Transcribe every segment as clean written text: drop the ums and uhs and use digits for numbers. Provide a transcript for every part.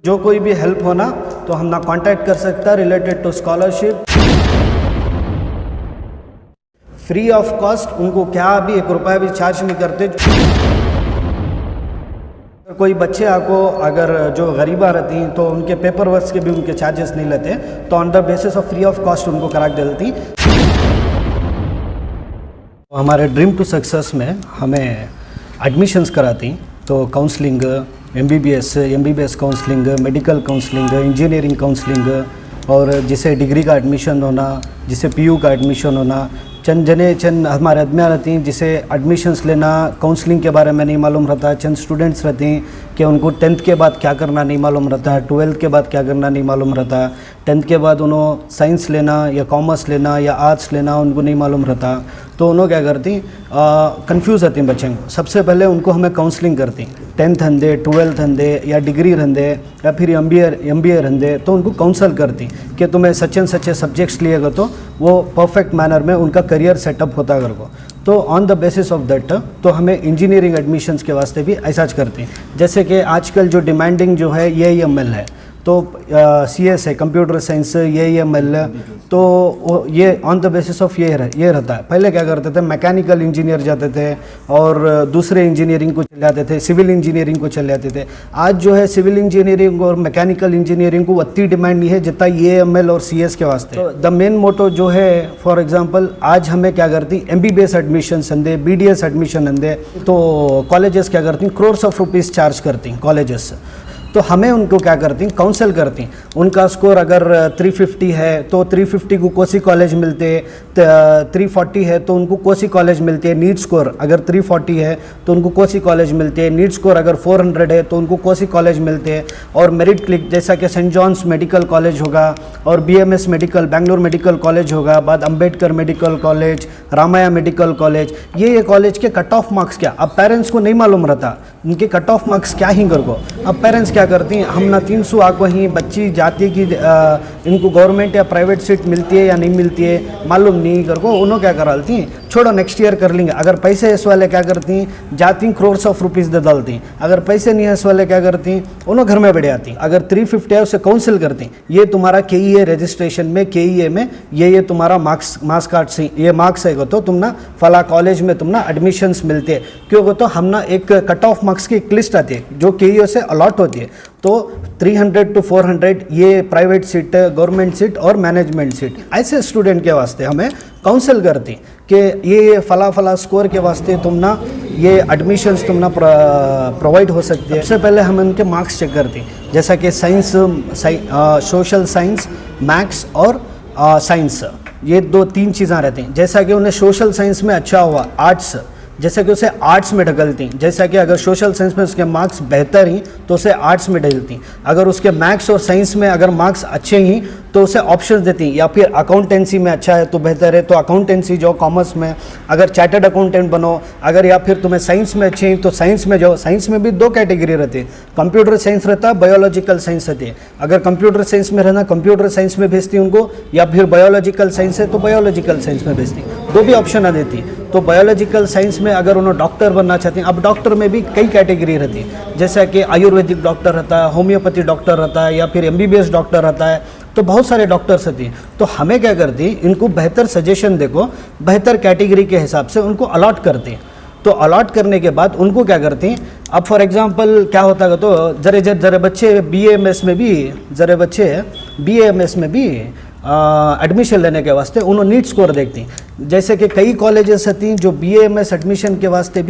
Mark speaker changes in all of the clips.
Speaker 1: जो कोई भी हेल्प होना तो हम ना कांटेक्ट कर सकता है related to scholarship, free of cost, उनको क्या भी 1 रुपया भी चार्ज नहीं करते। कोई बच्चे आपको अगर जो गरीबा रहती हैं तो उनके पेपर वर्क के भी उनके चार्जेस नहीं लेते, तो on the basis of free of cost उनको करा के देती। हमारे ड्रीम टू सक्सेस में हमें एडमिशन्स कराती, तो counselling, MBBS counselling, medical counselling, engineering counselling, और जिसे डिग्री का एडमिशन होना, जिसे पीयू का एडमिशन होना, चंद हमारे आदमियाँ रहती हैं जिसे एडमिशन्स लेना काउंसलिंग के बारे में नहीं मालूम रहता। चंद स्टूडेंट्स रहते हैं कि उनको 10th के बाद क्या करना नहीं मालूम रहता है, 12th के बाद क्या करना नहीं मालूम रहता, 10th के बाद उन्होंने साइंस लेना या कॉमर्स लेना या आर्ट्स लेना उनको नहीं मालूम रहता। तो उन्होंने क्या करती, कंफ्यूज रहती हैं बच्चे को। सबसे पहले उनको हमें काउंसलिंग करती, 10th हंदे, 12th हंदे या डिग्री हंदे या फिर MBA हंदे, तो उनको काउंसल करती कि तुम्हें सच्चे सच्चे सब्जेक्ट्स लिएगा तो वो परफेक्ट मैनर में उनका करियर सेटअप होता है को। तो on the basis of that तो हमें इंजीनियरिंग एडमिशन्स के वास्ते भी ऐसा करते हैं। जैसे कि आजकल जो डिमांडिंग जो है AEML है, तो CS है, कंप्यूटर साइंस, AEML, तो ये ऑन द बेसिस ऑफ ये रहता है। पहले क्या करते थे, मैकेनिकल इंजीनियर जाते थे और दूसरे इंजीनियरिंग को चले जाते थे, सिविल इंजीनियरिंग को चले जाते थे। आज जो है सिविल इंजीनियरिंग और मैकेनिकल इंजीनियरिंग को उतनी डिमांड नहीं है जितना AEML और CS के वास्ते। तो द मेन मोटो जो है, फॉर एग्जांपल आज हमें क्या करती, MBBS एडमिशन अंदे, BDS एडमिशन अंदे, तो कॉलेजेस क्या करती, crores of rupees चार्ज करती कॉलेजेस। तो हमें उनको क्या करती, काउंसल करती। उनका स्कोर अगर 350 है तो 350 को कोसी कॉलेज मिलते, 340 है तो उनको कोसी कॉलेज मिलते हैं। नीट स्कोर अगर 340 है तो उनको कोसी कॉलेज मिलते हैं। नीट स्कोर अगर 400 है तो उनको कोसी कॉलेज मिलते हैं। और मेरिट क्लिक जैसा कि सेंट जॉन्स मेडिकल कॉलेज होगा और BMS medical, Bangalore medical college होगा, बाद Ambedkar medical college, Ramaiah medical college, ये कॉलेज के कट ऑफ मार्क्स क्या, अब पेरेंट्स को नहीं मालूम रहता इनके कट ऑफ मार्क्स क्या ही कर को। अब पेरेंट्स क्या करती हैं, हम ना 300 आको ही बच्ची जाती कि इनको गवर्नमेंट या प्राइवेट सीट मिलती है या नहीं मिलती है मालूम नहीं कर को। उन्होंने क्या कराती हैं, छोड़ो नेक्स्ट ईयर कर लेंगे। अगर पैसे इस वाले क्या करती हैं, जाती crores of rupees दे डालती हैं। अगर पैसे नहीं है इस वाले क्या करती हैं, उन्होंने घर में बैठ जाती। अगर 350 है उसे काउंसिल करती, ये तुम्हारा KEA रजिस्ट्रेशन में, KEA में ये तुम्हारा मार्क्स कार्ड से ये मार्क्स है तो तुम ना फला कॉलेज में तुम ना एडमिशन्स मिलते हैं। क्यों तो हम ना एक कट ऑफ मार्क्स की एक लिस्ट आती है जो KEA से अलॉट होती है। तो 300 to 400 ये प्राइवेट सीट, गवर्नमेंट सीट और मैनेजमेंट सीट, ऐसे स्टूडेंट के वास्ते हमें काउंसिल करती कि ये फला स्कोर के वास्ते तुम ना ये एडमिशन्स तुम ना प्रोवाइड हो सकती है। सबसे पहले हम उनके मार्क्स चेक करती, जैसा कि साइंस, सोशल साइंस, मैथ्स और साइंस, ये 2-3 चीज़ें रहती हैं। जैसा कि उन्हें सोशल साइंस में अच्छा हुआ, आर्ट्स, जैसे कि उसे आर्ट्स में ढकलती। जैसा कि अगर सोशल साइंस में उसके मार्क्स बेहतर ही तो उसे आर्ट्स में ढकलती। अगर उसके मैथ्स और साइंस में अगर मार्क्स अच्छे ही तो उसे ऑप्शंस देती, या फिर अकाउंटेंसी में अच्छा है तो बेहतर है तो अकाउंटेंसी जाओ, कॉमर्स में अगर चार्टर्ड अकाउंटेंट बनो। अगर या फिर तुम्हें साइंस में अच्छे हैं तो साइंस में जाओ। साइंस में भी 2 कैटेगरी रहती है, कंप्यूटर साइंस रहता है, बायोलॉजिकल साइंस रहती है। अगर कंप्यूटर साइंस में रहना कंप्यूटर साइंस में भेजती उनको, या फिर बायोलॉजिकल साइंस है तो बायोलॉजिकल साइंस में भेजती। 2 भी ऑप्शन आ देती। तो बायोलॉजिकल साइंस में अगर उन्होंने डॉक्टर बनना चाहते हैं, अब डॉक्टर में भी कई कैटेगरी रहती है, जैसा कि आयुर्वेदिक डॉक्टर रहता है, होम्योपैथी डॉक्टर रहता है, या फिर MBBS डॉक्टर रहता है, तो बहुत सारे डॉक्टर्स रहती हैं। तो हमें क्या करती, इनको बेहतर सजेशन देखो, बेहतर कैटेगरी के हिसाब से उनको अलॉट करती हैं। तो अलॉट करने के बाद उनको क्या करती हैं, अब फॉर एग्जांपल क्या होता है तो जरे बच्चे BAMS में भी एडमिशन लेने के वास्ते उन्होंने नीट स्कोर देखती। जैसे कि कई कॉलेजेस रहती हैं जो BAMS एडमिशन के वास्ते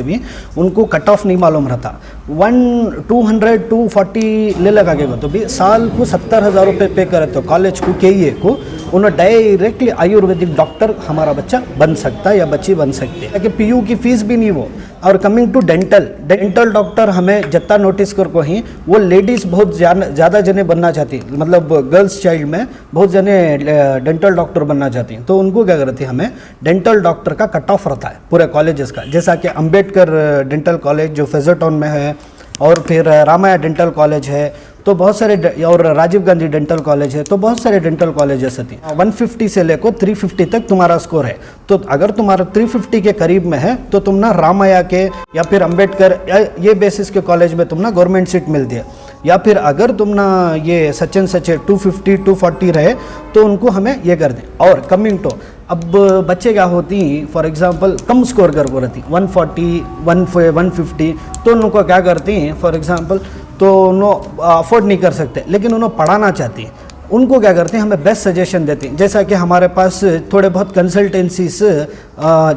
Speaker 1: भी उनको कट ऑफ नहीं मालूम रहता। 200 240 ले लगा के तो भी साल को 70,000 रुपये पे करे तो कॉलेज को, KEA को, उन्हें डायरेक्टली आयुर्वेदिक डॉक्टर हमारा बच्चा बन सकता है या बच्ची बन सकती है, कि PU की फीस भी नहीं वो। और कमिंग टू डेंटल डॉक्टर हमें जितना नोटिस कर को ही वो लेडीज़ बहुत ज़्यादा जने बनना चाहती, मतलब गर्ल्स चाइल्ड में बहुत जने डेंटल डॉक्टर बनना चाहती हैं। तो उनको क्या करती है, हमें डेंटल डॉक्टर का कट ऑफ रहता है पूरे कॉलेजेस का। जैसा कि अम्बेडकर डेंटल कॉलेज जो फेजर टाउन में है, और फिर रामाया डेंटल कॉलेज है, तो बहुत सारे और राजीव गांधी डेंटल कॉलेज है, तो बहुत सारे डेंटल कॉलेजेस होती हैं। 150 से लेकर 350 तक तुम्हारा स्कोर है, तो अगर तुम्हारा 350 के करीब में है तो तुम ना रामैया के या फिर अंबेडकर ये बेसिस के कॉलेज में तुम ना गवर्नमेंट सीट मिलती है, या फिर अगर तुम ना ये सचिन 250 240 रहे तो उनको हमें ये कर दें। और कमिंग टू अब बच्चे क्या होती हैं, फॉर एग्जांपल कम स्कोर कर को रहती 140 150, तो उनको क्या करती हैं फॉर एग्जांपल, तो उन्होंने अफोर्ड नहीं कर सकते लेकिन उन्होंने पढ़ाना चाहती हैं, उनको क्या करते हैं हमें बेस्ट सजेशन देती हैं। जैसा कि हमारे पास थोड़े बहुत कंसल्टेंसीज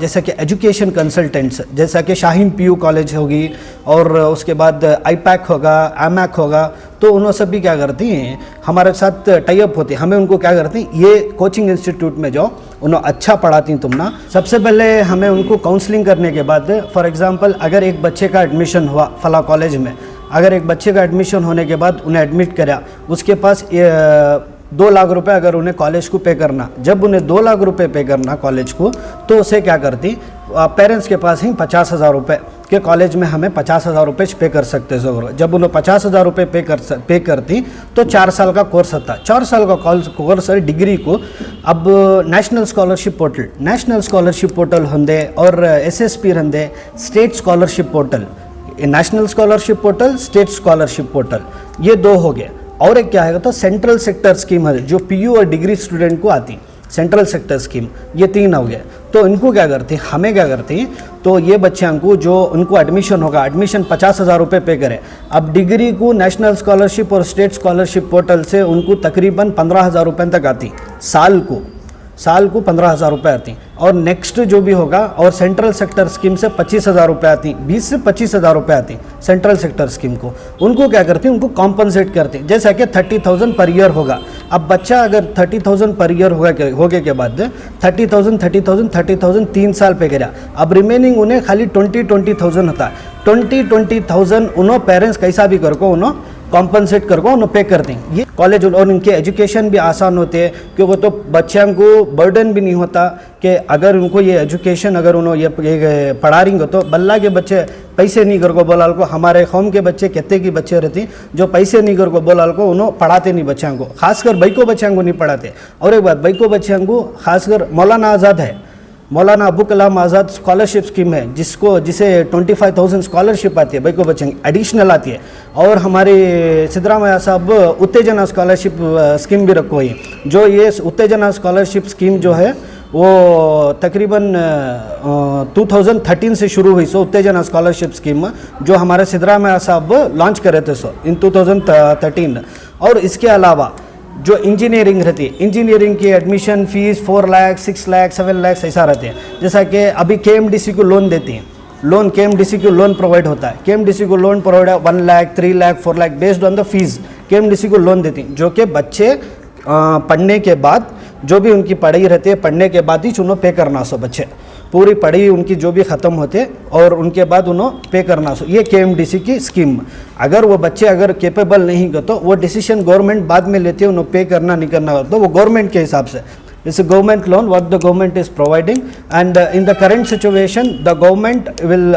Speaker 1: जैसा कि एजुकेशन कंसल्टेंट्स, जैसा कि शाहीन पीयू कॉलेज होगी और उसके बाद आईपैक होगा, एमैक होगा, तो उन्होंने सब भी क्या करती हैं हमारे साथ टाई अप होती है। हमें उनको क्या करती हैं, ये कोचिंग इंस्टीट्यूट में जाओ, उन्होंने अच्छा पढ़ाती तुम ना। सबसे पहले हमें उनको काउंसलिंग करने के बाद फॉर एग्जांपल अगर एक बच्चे का एडमिशन हुआ फला कॉलेज में, अगर एक बच्चे का एडमिशन होने के बाद उन्हें एडमिट करा, उसके पास 2 लाख रुपए अगर उन्हें कॉलेज को पे करना, जब उन्हें 2 लाख रुपए पे करना कॉलेज को, तो उसे क्या करती पेरेंट्स के पास ही 50,000 रुपये के कॉलेज में हमें 50,000 रुपये पे कर सकते थे। जब उन्हें 50,000 रुपये पे करती तो 4 साल का कोर्स था। 4 साल का कोर्स डिग्री को अब नेशनल स्कॉलरशिप पोर्टल होंगे और SSP होंगे, state scholarship portal, national scholarship portal, state scholarship portal, ये 2 हो गए। और एक क्या है तो सेंट्रल सेक्टर स्कीम है जो PU और डिग्री स्टूडेंट को आती, सेंट्रल सेक्टर स्कीम, ये 3 हो गए। तो इनको क्या करते हैं, हमें क्या करते हैं, तो ये बच्चों को जो उनको एडमिशन होगा, एडमिशन 50,000 रुपये पे करें। अब डिग्री को नेशनल स्कॉलरशिप और स्टेट स्कॉलरशिप पोर्टल से उनको तकरीबन 15,000 रुपये तक आती, साल को 15,000 रुपये आती। और नेक्स्ट जो भी होगा, और सेंट्रल सेक्टर स्कीम से 25,000 रुपये आती, 20 से 25,000 रुपये आती सेंट्रल सेक्टर स्कीम को। उनको क्या करती, उनको कॉम्पनसेट करती, जैसा कि 30,000 पर ईयर होगा। अब बच्चा अगर 30,000 पर ईयर होगे के बाद 30,000 3 साल पे गिरा, अब रिमेनिंग उन्हें खाली 20,000 होता है। 20,000 उन्होंने पेरेंट्स कैसा भी करको उन्होंने कॉम्पनसेट करको उन्हें पे कर दें। ये कॉलेज और इनके एजुकेशन भी आसान होते हैं, क्योंकि तो बच्चों को बर्डन भी नहीं होता कि अगर उनको ये एजुकेशन अगर उन्होंने ये पढ़ा रही हो तो बल्ला के बच्चे पैसे नहीं कर को बोलाल को, हमारे कौम के बच्चे कहते की बच्चे रहती जो पैसे नहीं कर को बोलाल को उन्होंने पढ़ाते नहीं बच्चों को, खासकर बैको बच्चों को नहीं पढ़ाते। और एक बात, बैको बच्चों को खासकर मौलाना आज़ाद है, मौलाना अबू कलाम आज़ाद स्कॉलरशिप स्कीम है, जिसे 25,000 स्कॉलरशिप आती है बैको बच्चों की, एडिशनल आती है। और हमारे सिद्धरामैया साहब उत्तेजना स्कॉलरशिप स्कीम भी रखो है, जो ये उत्तेजना स्कॉलरशिप स्कीम जो है वो तकरीबन 2013 से शुरू हुई। सो उत्तेजना स्कॉलरशिप स्कीम जो हमारे सिद्धरामैया साहब लॉन्च करे थे इन 2013। और इसके अलावा जो इंजीनियरिंग रहती है, इंजीनियरिंग की एडमिशन फीस 4 लाख 6 लाख 7 लाख ऐसा रहते हैं। जैसा कि अभी KMDC को लोन देती हैं, KMDC को लोन प्रोवाइड होता है, KMDC को लोन प्रोवाइड है 1 lakh 3 lakh 4 lakh based on the fees KMDC को लोन देती हैं, जो कि बच्चे पढ़ने के बाद जो भी उनकी पढ़ाई रहती है, पढ़ने के बाद ही उन्होंने पे करना सो, बच्चे पूरी पढ़ाई उनकी जो भी ख़त्म होते और उनके बाद उन्होंने पे करना सो, ये KMDC की स्कीम। अगर वो बच्चे अगर कैपेबल नहीं हो तो वो डिसीजन गवर्नमेंट बाद में लेती है, उन्हें पे करना नहीं करना, तो वो गवर्नमेंट के हिसाब से It's a government loan what the government is providing, and in the current situation the government will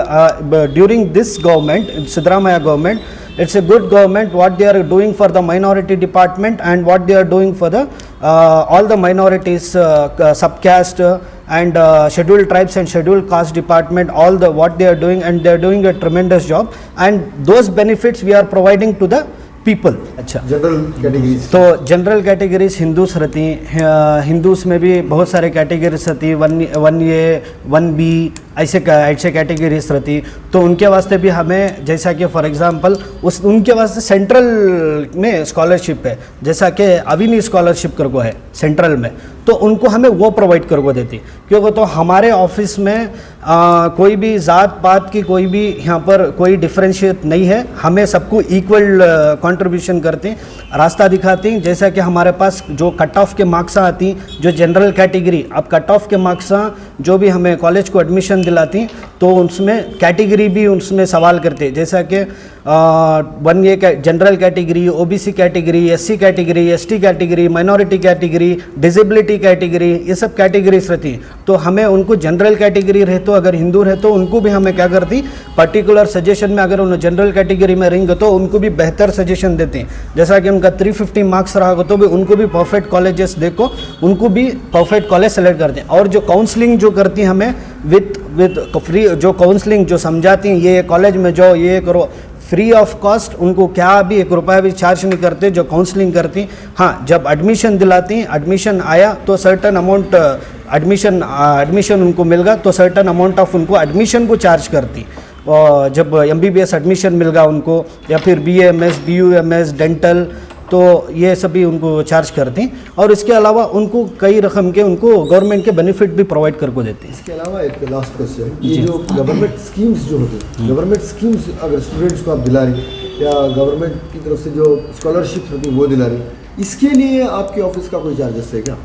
Speaker 1: during this government, Siddaramaiah government, it's a good government what they are doing for the minority department and what they are doing for the all the minorities, subcaste and scheduled tribes and scheduled caste department, all the what they are doing, and they are doing a tremendous job, and those benefits we are providing to the people. अच्छा,
Speaker 2: general categories,
Speaker 1: तो general categories Hindus रहती हैं, Hindus में भी बहुत सारे categories रहती है, 1A 1B ऐसे कैटेगरीज रहती, तो उनके वास्ते भी हमें जैसा कि फॉर एग्जांपल उनके वास्ते सेंट्रल में स्कॉलरशिप है, जैसा कि अविनी स्कॉलरशिप कर को है सेंट्रल में, तो उनको हमें वो प्रोवाइड कर को देती, क्योंकि तो हमारे ऑफिस में कोई भी ज़ात पात की कोई भी यहाँ पर कोई डिफ्रेंशिएट नहीं है, हमें सबको इक्वल कंट्रीब्यूशन करते हैं, रास्ता दिखाते हैं। जैसा कि हमारे पास जो कट ऑफ के मार्क्स आती जो जनरल कैटेगरी, अब कट ऑफ के मार्क्स जो भी हमें कॉलेज को एडमिशन दिलाती तो उसमें कैटेगरी भी उसमें सवाल करते, जैसा कि 1A general category, OBC category, SC category, ST category, minority category, disability category, ये सब कैटेगरीज रहती। तो हमें उनको जनरल कैटेगरी रहे तो अगर हिंदू रहे तो उनको भी हमें क्या करती, पर्टिकुलर सजेशन में अगर उन्हें जनरल कैटेगरी में रहेंगे तो उनको भी बेहतर सजेशन देते, जैसा कि उनका 350 मार्क्स रहा हो तो भी उनको भी परफेक्ट कॉलेजेस देखो, उनको भी परफेक्ट कॉलेज सेलेक्ट करते हैं। और जो काउंसलिंग जो करती हमें विद फ्री, जो काउंसलिंग जो समझाती हैं ये कॉलेज में जाओ, ये करो, फ्री ऑफ कॉस्ट, उनको क्या भी 1 रुपया भी चार्ज नहीं करते जो काउंसलिंग करती। हाँ, जब एडमिशन दिलाती, एडमिशन आया तो सर्टन अमाउंट एडमिशन उनको मिल गया तो सर्टन अमाउंट ऑफ उनको एडमिशन को चार्ज करती। और जब MBBS एडमिशन मिल गया उनको, या फिर BAMS, BUMS, डेंटल, तो ये सभी उनको चार्ज करती। और इसके अलावा उनको कई रकम के उनको गवर्नमेंट के बेनिफिट भी प्रोवाइड करके देती है।
Speaker 2: इसके अलावा एक लास्ट क्वेश्चन, ये जो गवर्नमेंट स्कीम्स जो होती है, गवर्नमेंट स्कीम्स अगर स्टूडेंट्स को आप दिला रही या गवर्नमेंट की तरफ से जो स्कॉलरशिप होती है वो दिला रही, इसके लिए आपके ऑफिस का कोई चार्जेस है क्या?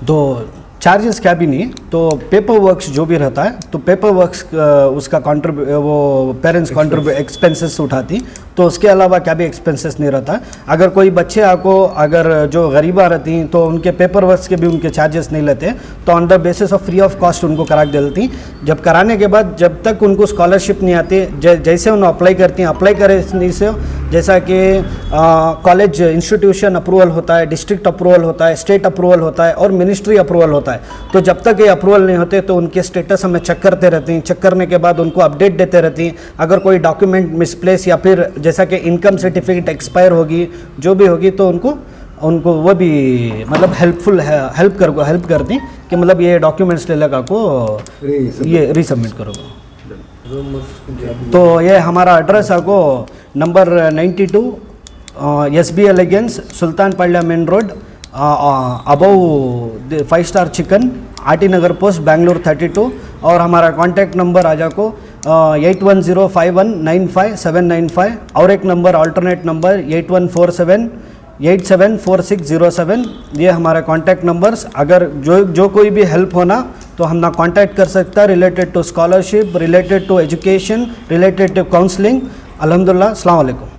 Speaker 1: तो चार्जेस क्या भी नहीं, तो पेपर वर्क्स जो भी रहता है तो पेपर वर्क्स उसका वो पेरेंट्स एक्सपेंसेस उठाती, तो उसके अलावा क्या भी एक्सपेंसेस नहीं रहता। अगर कोई बच्चे आपको अगर जो गरीबा रहती तो उनके पेपर वर्क्स के भी उनके चार्जेस नहीं लेते, तो on the basis of free of cost उनको करा देती। जब कराने के बाद जब तक उनको स्कॉलरशिप नहीं आती, जैसे उन्हें अप्लाई करती हैं, अप्लाई करे से जैसा कि कॉलेज इंस्टीट्यूशन अप्रूवल होता है, डिस्ट्रिक्ट अप्रूवल होता है, स्टेट अप्रूवल होता है और मिनिस्ट्री अप्रूवल होता है। तो जब तक ये अप्रूवल नहीं होते तो उनके स्टेटस हमें चेक करते रहते हैं, चेक करने के बाद उनको अपडेट देते रहती हैं। अगर कोई डॉक्यूमेंट मिसप्लेस या फिर जैसा कि इनकम सर्टिफिकेट एक्सपायर होगी, जो भी होगी, तो उनको वो भी मतलब हेल्प करती कि मतलब ये डॉक्यूमेंट्स ले लगा को ये रीसबमिट करोगे। तो ये हमारा एड्रेस आपको नंबर 92 SBL अगेंस्ट सुल्तान पाल्या main road, above 5 star chicken, RT नगर पोस्ट, बेंगलुरु 32। और हमारा कॉन्टैक्ट नंबर आ जाको 8105195795 और एक नंबर अल्टरनेट नंबर 8147874607। ये हमारे कॉन्टैक्ट नंबर्स। अगर जो कोई भी हेल्प होना तो हम ना कॉन्टैक्ट कर सकता है related to scholarship, related to education, related to counselling. अल्हम्दुलिल्लाह, अस्सलाम वालेकुम।